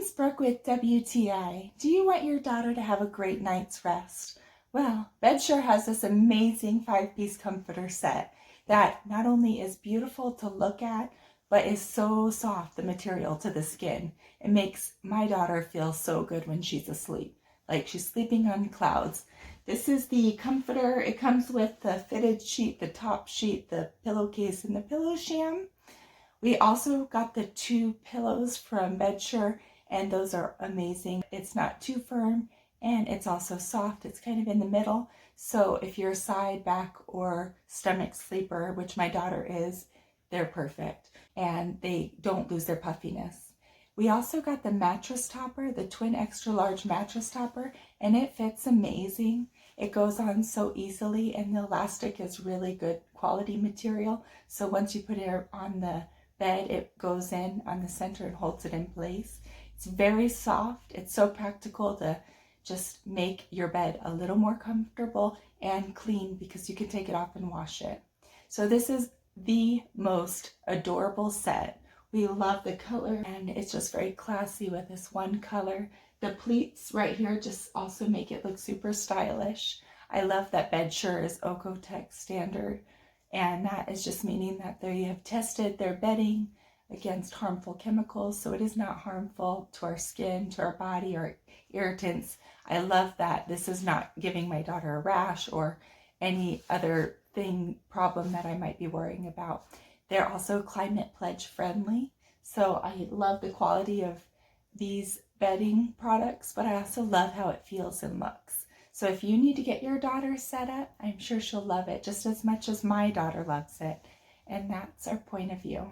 name's Brooke with WTI. Do you want your daughter to have a great night's rest? Well, Bedsure has this amazing 5-piece comforter set that not only is beautiful to look at, but is so soft, the material to the skin. It makes my daughter feel so good when she's asleep, like she's sleeping on clouds. This is the comforter. It comes with the fitted sheet, the top sheet, the pillowcase, and the pillow sham. We also got the 2 pillows from Bedsure, and those are amazing. It's not too firm, and it's also soft. It's kind of in the middle. So if you're a side, back, or stomach sleeper, which my daughter is, they're perfect. And they don't lose their puffiness. We also got the mattress topper, the twin extra large mattress topper, and it fits amazing. It goes on so easily, and the elastic is really good quality material. So once you put it on the bed, it goes in on the center and holds it in place. It's very soft. It's so practical to just make your bed a little more comfortable and clean because you can take it off and wash it. So this is the most adorable set. We love the color, and it's just very classy with this one color. The pleats right here just also make it look super stylish. I love that Bedsure is Oeko-Tex standard, and that is just meaning that they have tested their bedding against harmful chemicals, so it is not harmful to our skin, to our body, or irritants. I love that this is not giving my daughter a rash or any other problem that I might be worrying about. They're also climate pledge friendly, so I love the quality of these bedding products, but I also love how it feels and looks. So if you need to get your daughter set up, I'm sure she'll love it just as much as my daughter loves it. And that's our point of view.